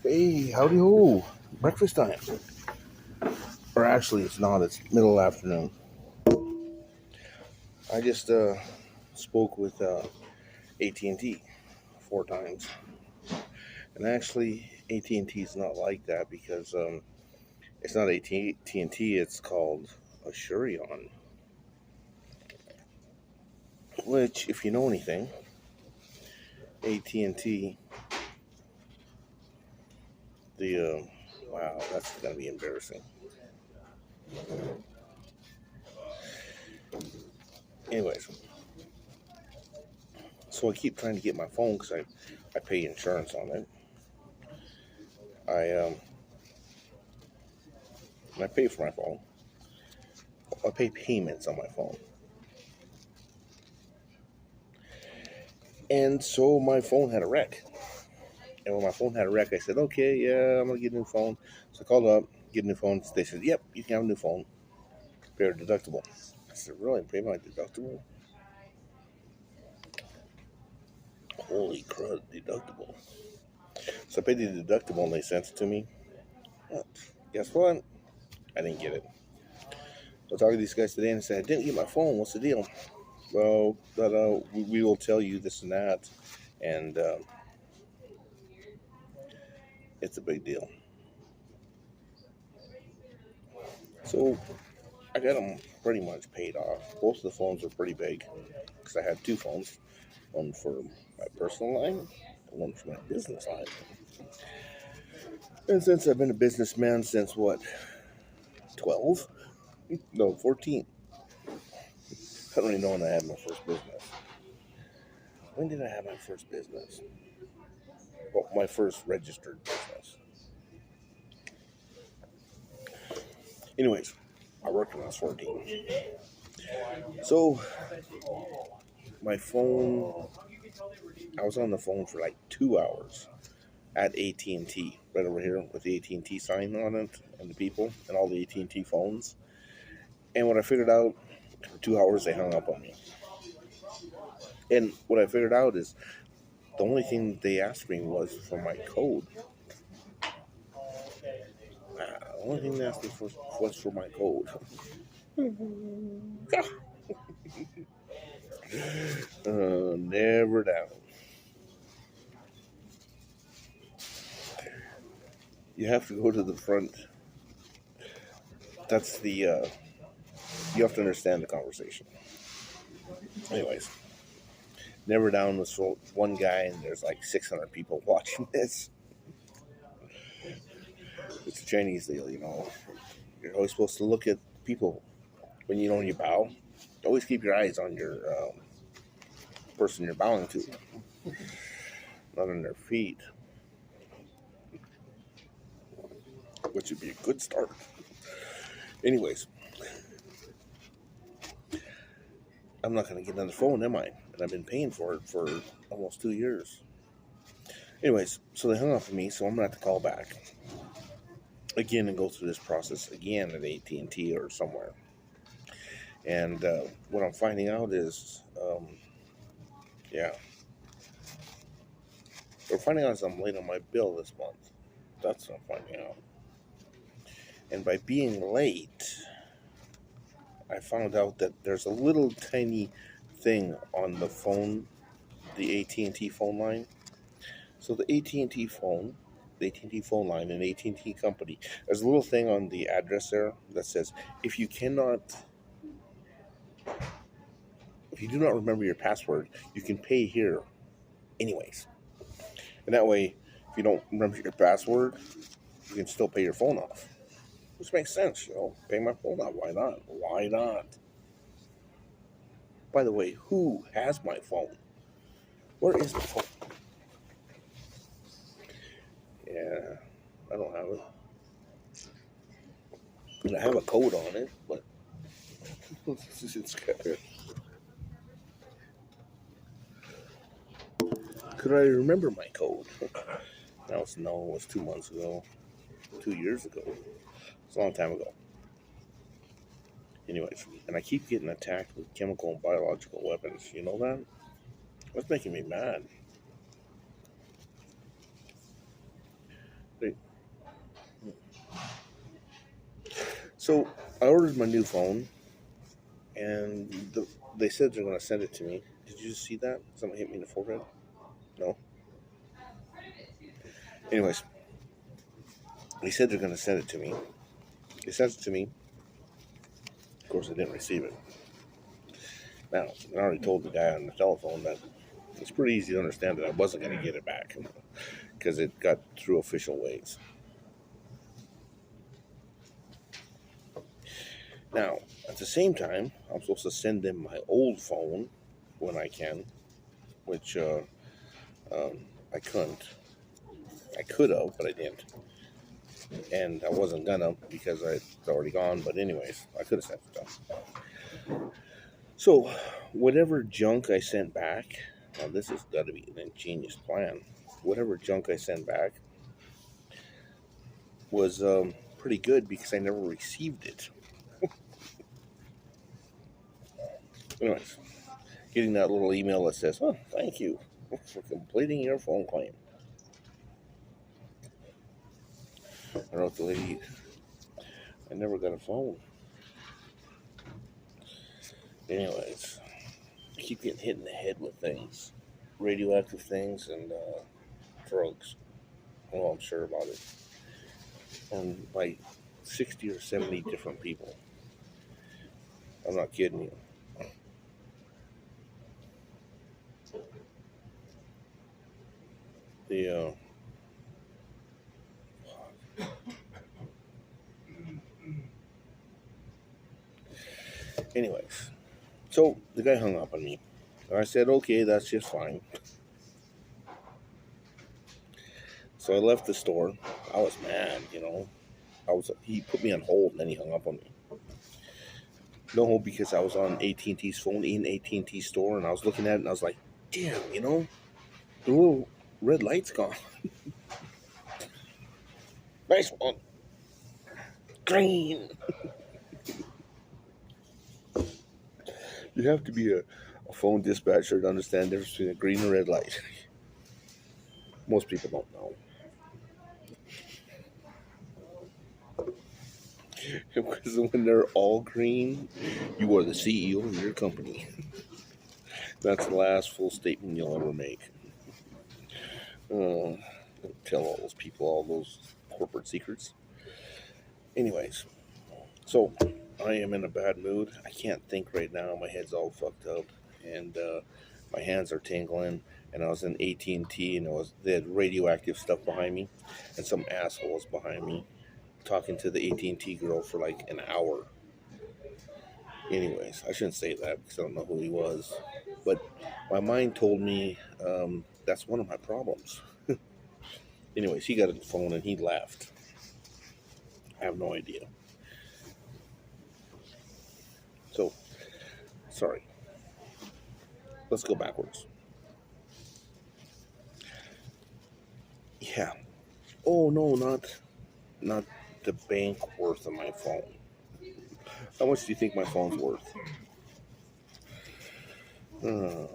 Hey, howdy ho. Breakfast time. Or actually, it's not. It's middle afternoon. I just spoke with AT&T 4 times. And actually, AT&T is not like that because it's not AT&T, it's called Asurion. Which, if you know anything, AT&T, wow, that's going to be embarrassing. Anyways, so I keep trying to get my phone because I pay insurance on it. I I pay for my phone. I pay payments on my phone. And so my phone had a wreck. And when my phone had a wreck, I said, okay, yeah, I'm going to get a new phone. So I called up, get a new phone. They said, yep, you can have a new phone. Pay your deductible. I said, really? Pay my deductible? Holy crud, deductible. So I paid the deductible and they sent it to me. Well, guess what? I didn't get it. So I talked to these guys today and I said, I didn't get my phone. What's the deal? Well, we will tell you this and that. And it's a big deal. So I got them pretty much paid off. Both of the phones were pretty big because I had two phones, one for my personal line and one for my business line. And since I've been a businessman since what, 12? No, 14. I don't even know when I had my first business. When did I have my first business? Well, my first registered business. Anyways, I worked when I was 14. So, my phone, I was on the phone for like 2 hours at AT&T, right over here with the AT&T sign on it and the people and all the AT&T phones. And what I figured out, for 2 hours they hung up on me. And what I figured out is the only thing they asked me was for my code. The only thing they asked me for was for my code. Never down. You have to go to the front. That's the, you have to understand the conversation. Anyways, Never Down was for one guy, and there's like 600 people watching this. It's a Chinese deal, you know. You're always supposed to look at people when you bow. Always keep your eyes on your person you're bowing to, not on their feet, which would be a good start. Anyways, I'm not going to get another phone, am I? And I've been paying for it for almost 2 years. Anyways, so they hung up on me, so I'm going to have to call back again and go through this process again at AT&T or somewhere. And what I'm finding out is, yeah, they're finding out is I'm late on my bill this month. That's what I'm finding out. And by being late, I found out that there's a little tiny thing on the phone, the AT&T phone line. So the AT&T phone, the AT&T phone line, and AT&T company, there's a little thing on the address there that says, if you do not remember your password, you can pay here anyways. And that way, if you don't remember your password, you can still pay your phone off. Which makes sense, pay my phone off. Why not? Why not? By the way, who has my phone? Where is my phone? Yeah, I don't have it. And I have a code on it, but it's could I remember my code? Now it's no, it was 2 months ago, 2 years ago. It's a long time ago. Anyways, and I keep getting attacked with chemical and biological weapons. You know that? That's making me mad. So I ordered my new phone, and they said they're going to send it to me. Did you see that? Somebody hit me in the forehead? No? Anyways, they said they're going to send it to me. They sent it to me. Of course, I didn't receive it. Now, I already told the guy on the telephone that it's pretty easy to understand that I wasn't going to get it back because it got through official ways. Now, at the same time, I'm supposed to send them my old phone when I can, which I couldn't. I could have, but I didn't. And I wasn't gonna because it's already gone. But anyways, I could have sent it to. So, whatever junk I sent back, now this has got to be an ingenious plan. Whatever junk I sent back was pretty good because I never received it. Anyways, getting that little email that says, "Oh, thank you for completing your phone claim." I wrote the lady, "I never got a phone." Anyways, I keep getting hit in the head with things, radioactive things, and drugs. Well, I'm sure about it. And by 60 or 70 different people. I'm not kidding you. The anyways, so the guy hung up on me. And I said, "Okay, that's just fine." So I left the store. I was mad, you know. He put me on hold and then he hung up on me. No, because I was on AT&T's phone in AT&T store and I was looking at it and I was like, "Damn, you know, the little red light's gone." Nice one. Green. You have to be a phone dispatcher to understand the difference between a green and red light. Most people don't know. Because when they're all green, you are the CEO of your company. That's the last full statement you'll ever make. Uh, tell all those people all those corporate secrets. Anyways, so I am in a bad mood. I can't think right now. My head's all fucked up, and my hands are tingling. And I was in AT&T, and they had radioactive stuff behind me, and some assholes behind me talking to the AT&T girl for like an hour. Anyways, I shouldn't say that because I don't know who he was, but my mind told me that's one of my problems. Anyways, he got his phone and he left. I have no idea. So, sorry. Let's go backwards. Yeah. Oh no, not the bank worth of my phone. How much do you think my phone's worth? Uh,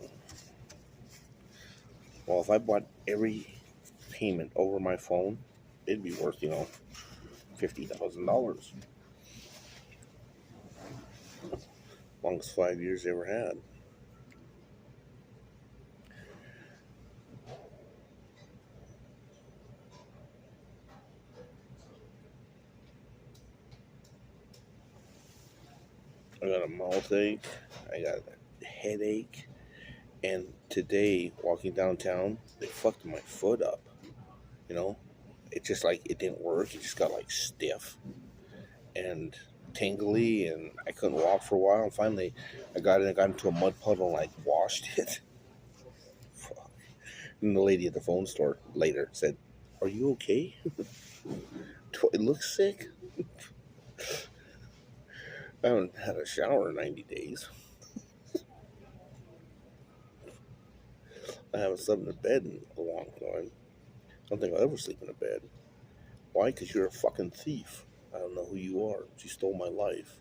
well, if I bought every payment over my phone, it'd be worth $50,000. Longest 5 years I ever had. I got a mouth ache. I got a headache. And today, walking downtown, they fucked my foot up. You know, it just like it didn't work. It just got like stiff and tingly, and I couldn't walk for a while. And finally, I got into a mud puddle and like washed it. Fuck. And the lady at the phone store later said, "Are you okay? It looks sick." I haven't had a shower in 90 days. I haven't slept in a bed in a long time. I don't think I'll ever sleep in a bed. Why? Because you're a fucking thief. I don't know who you are, but you stole my life.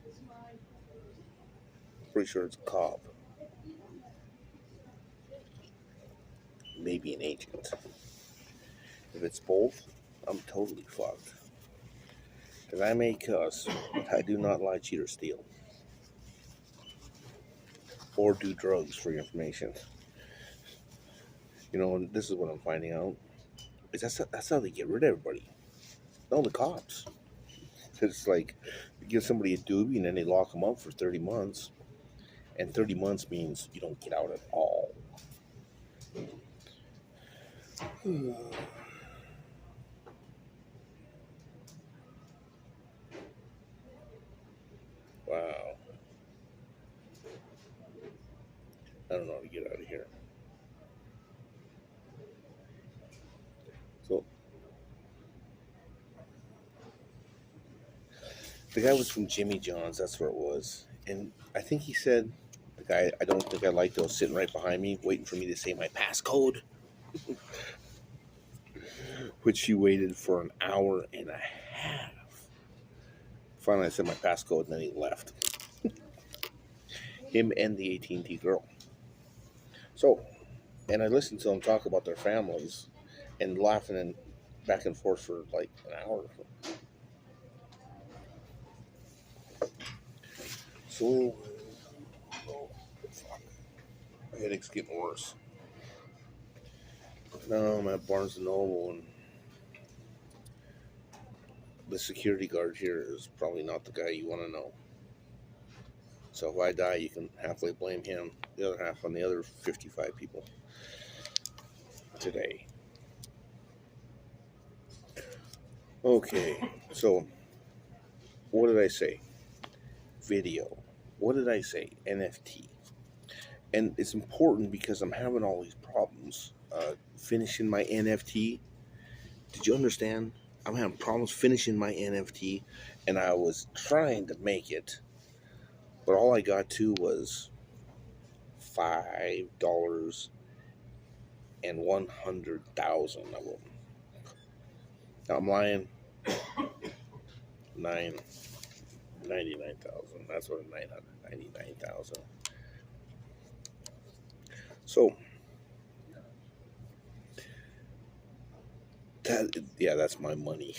Pretty sure it's a cop. Maybe an agent. If it's both, I'm totally fucked. Because I may cuss, but I do not lie, cheat, or steal. Or do drugs for your information. You know, and this is what I'm finding out. Is that's how they get rid of everybody. No, the cops. It's like, you give somebody a doobie and then they lock them up for 30 months. And 30 months means you don't get out at all. Wow. I don't know how to get out of here. So, the guy was from Jimmy John's. That's where it was. And I think he said, the guy, I don't think I liked those sitting right behind me, waiting for me to say my passcode. Which he waited for an hour and a half. Finally, I said my passcode, and then he left. Him and the AT&T girl. So, and I listened to them talk about their families and laughing and back and forth for like an hour. So, fuck. My headache's getting worse. Now I'm at Barnes and Noble, and the security guard here is probably not the guy you want to know. So if I die, you can halfway blame him, the other half on the other 55 people today. Okay, so what did I say? Video. What did I say? NFT. And it's important because I'm having all these problems finishing my NFT. Did you understand? I'm having problems finishing my NFT, and I was trying to make it, but all I got to was $5 and 100,000 of them. Now I'm lying. 99,000. That's what 999,000. So that's my money.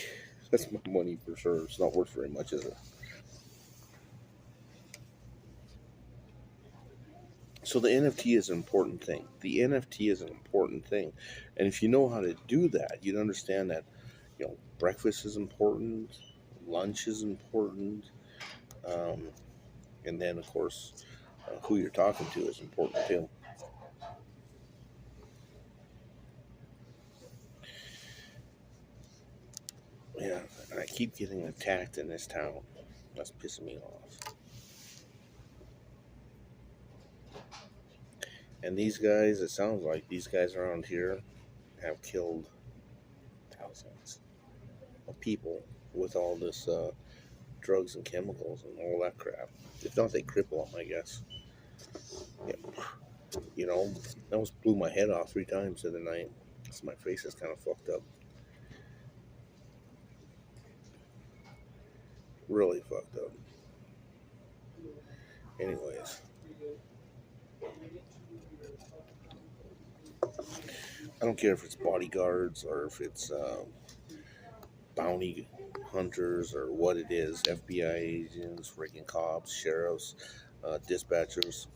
That's my money for sure. It's not worth very much, is it? So the NFT is an important thing. The NFT is an important thing, and if you know how to do that, you'd understand that. Breakfast is important, lunch is important, um, and then of course, who you're talking to is important too. Yeah, and I keep getting attacked in this town. That's pissing me off. And these guys, it sounds like these guys around here have killed thousands of people with all this drugs and chemicals and all that crap. If not, they cripple them, I guess. Yeah. That almost blew my head off 3 times the other night. So my face is kind of fucked up. Really fucked up. Anyways. I don't care if it's bodyguards or if it's bounty hunters or what it is. FBI agents, freaking cops, sheriffs, dispatchers.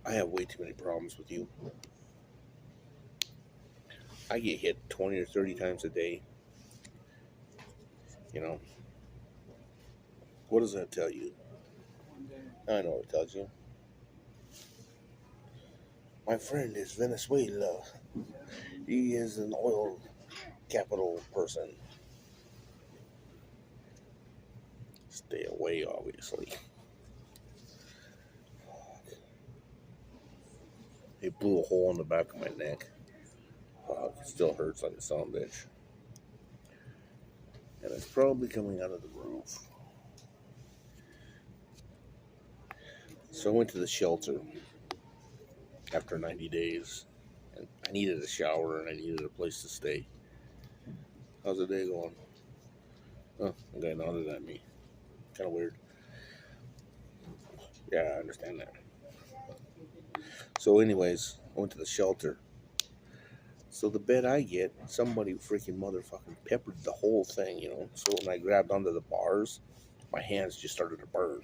I have way too many problems with you. I get hit 20 or 30 times a day. What does that tell you? I know what it tells you. My friend is Venezuela. He is an oil capital person. Stay away, obviously. It blew a hole in the back of my neck. It still hurts like a son of a bitch. And it's probably coming out of the roof. So I went to the shelter after 90 days. And I needed a shower and I needed a place to stay. How's the day going? Oh, the guy nodded at me. Kind of weird. Yeah, I understand that. So anyways, I went to the shelter. So the bed I get, somebody freaking motherfucking peppered the whole thing, you know. So when I grabbed onto the bars, my hands just started to burn.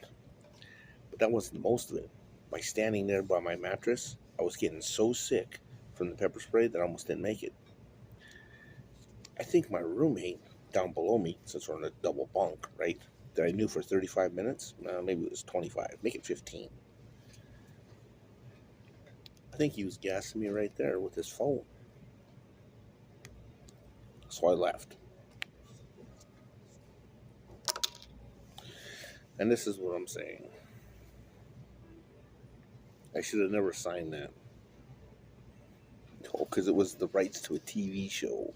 But that wasn't most of it. By standing there by my mattress, I was getting so sick from the pepper spray that I almost didn't make it. I think my roommate down below me, since we're in a double bunk, right, that I knew for 35 minutes, maybe it was 25, make it 15. I think he was gassing me right there with his phone. So I left. And this is what I'm saying. I should have never signed that. Oh, because it was the rights to a TV show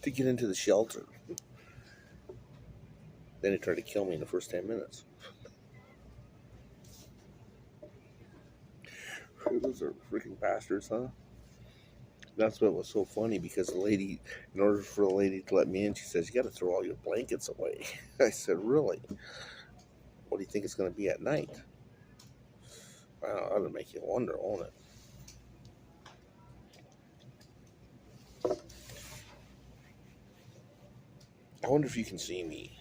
to get into the shelter. Then he tried to kill me in the first 10 minutes. Those are freaking bastards, huh? That's what was so funny, because the lady, in order for the lady to let me in, she says, "You got to throw all your blankets away." I said, "Really? What do you think it's going to be at night?" Wow, that'll make you wonder, won't it? I wonder if you can see me.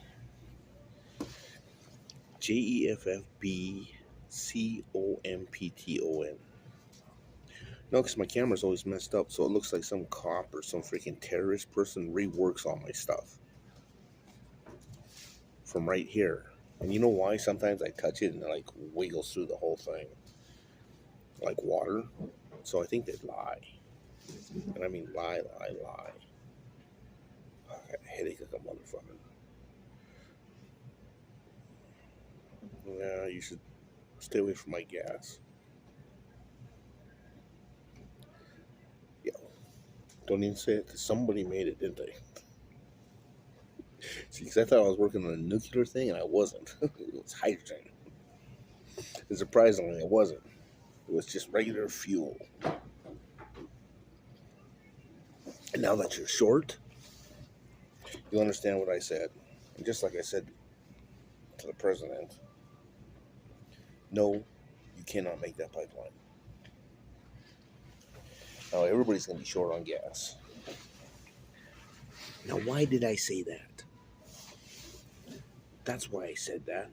JEFFBCOMPTON. No, because my camera's always messed up, so it looks like some cop or some freaking terrorist person reworks all my stuff from right here. And you know why? Sometimes I touch it and it like wiggles through the whole thing, like water. So I think they lie. And I mean lie. I got a headache like a motherfucker. Yeah, you should stay away from my gas. Yeah, don't even say it, because somebody made it, didn't they? See, because I thought I was working on a nuclear thing, and I wasn't. It was hydrogen. And surprisingly, it wasn't. It was just regular fuel. And now that you're short, you understand what I said. And just like I said to the president, no, you cannot make that pipeline. Now everybody's going to be short on gas. Now, why did I say that? That's why I said that.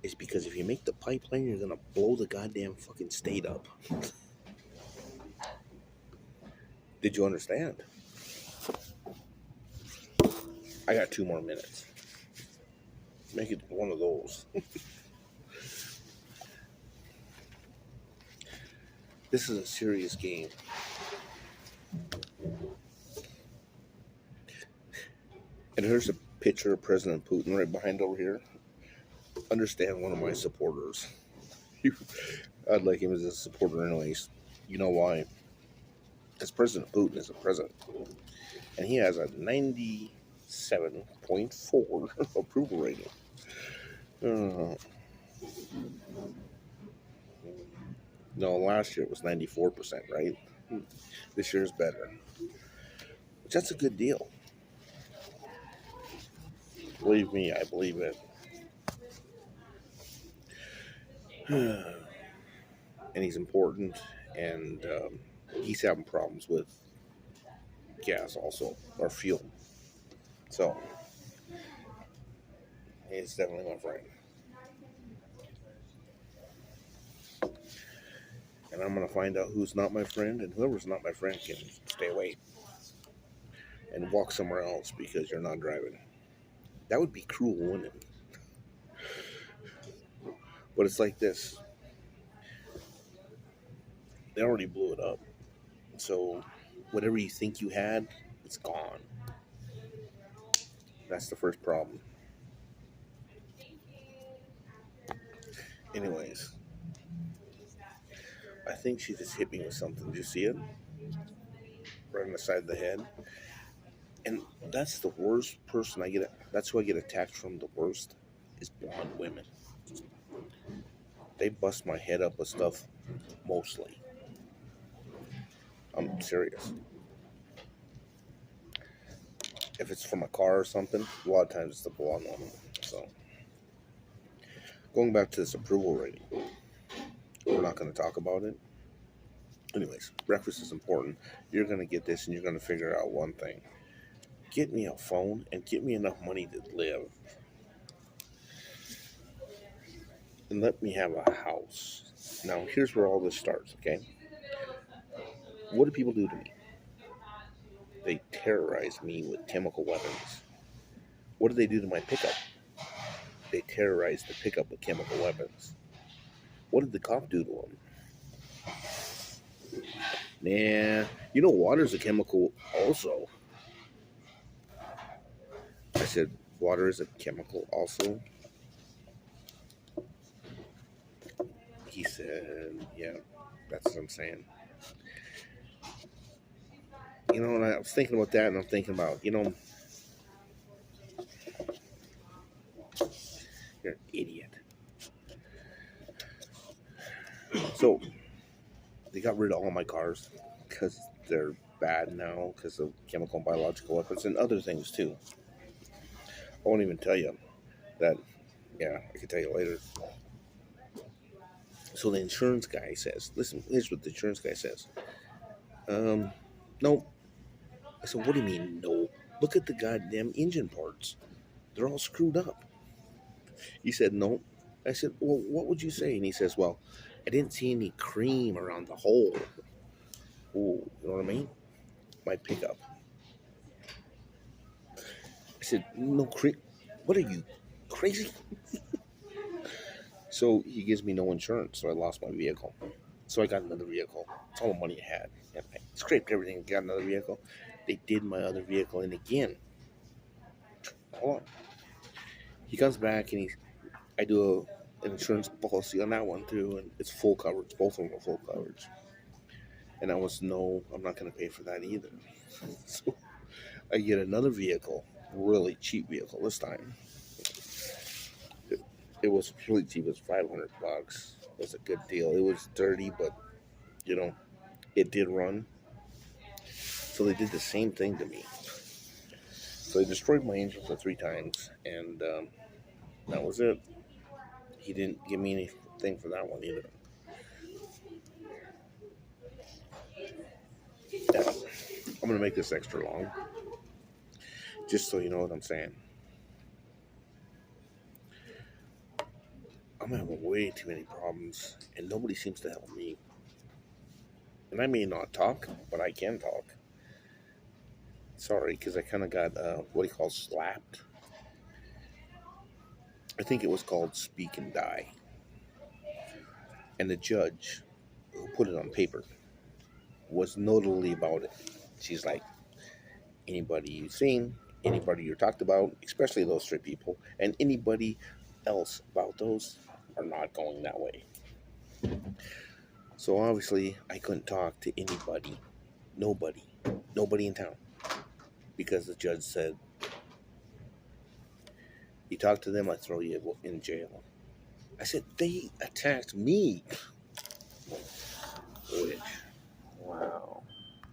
It's because if you make the pipeline, you're going to blow the goddamn fucking state up. Did you understand? I got 2 more minutes. Make it one of those. This is a serious game. And here's a picture of President Putin right behind over here. Understand, one of my supporters. I'd like him as a supporter anyways. You know why? Because President Putin is a president. And he has a 97.4 approval rating. No, last year it was 94%, right? This year's better. Which, that's a good deal. Believe me, I believe it. And he's important, and he's having problems with gas also, or fuel. So, he's definitely my friend. And I'm going to find out who's not my friend, and whoever's not my friend can stay away and walk somewhere else because you're not driving. That would be cruel, wouldn't it? But it's like this. They already blew it up. So whatever you think you had, it's gone. That's the first problem. Anyways, I think she just hit me with something. Did you see it? Right on the side of the head. And that's the worst person I get. That's who I get attacked from the worst, is blonde women. They bust my head up with stuff, mostly. I'm serious. If it's from a car or something, a lot of times it's the blonde woman. So, going back to this approval rating, we're not going to talk about it. Anyways, breakfast is important. You're going to get this and you're going to figure out one thing. Get me a phone and get me enough money to live. And let me have a house. Now, here's where all this starts, okay? What do people do to me? They terrorize me with chemical weapons. What do they do to my pickup? They terrorize the pickup with chemical weapons. What did the cop do to him? Nah, water's a chemical also. I said, water is a chemical also. He said, yeah, that's what I'm saying. And I was thinking about that, and I'm thinking about, you're an idiot. So, they got rid of all my cars because they're bad now because of chemical and biological weapons and other things too. I won't even tell you that. Yeah, I can tell you later. So the insurance guy says, listen, here's what the insurance guy says. No. I said, what do you mean, no? Look at the goddamn engine parts. They're all screwed up. He said, no. I said, well, what would you say? And he says, well, I didn't see any cream around the hole. Oh, you know what I mean? My pickup. I said, no cream. What are you, crazy? So he gives me no insurance, so I lost my vehicle. So I got another vehicle. It's all the money I had. And I scraped everything and got another vehicle. They did my other vehicle in again. Hold on. He comes back and I do an insurance policy on that one too, and it's full coverage. Both of them are full coverage. And I was, no, I'm not going to pay for that either. So I get another vehicle, really cheap vehicle this time. It was really cheap. It was $500. It was a good deal. It was dirty, but it did run. So they did the same thing to me. So they destroyed my engine for 3 times, and that was it. He didn't give me anything for that one either. Yeah. I'm going to make this extra long, just so you know what I'm saying. I'm having way too many problems, and nobody seems to help me. And I may not talk, but I can talk. Sorry, because I kind of got, slapped. I think it was called Speak and Die. And the judge who put it on paper was notably about it. She's like, anybody you've seen, anybody you talked about, especially those 3 people, and anybody else about those are not going that way. So obviously, I couldn't talk to anybody, nobody in town, because the judge said, you talk to them, I throw you in jail. I said, they attacked me. Which, wow.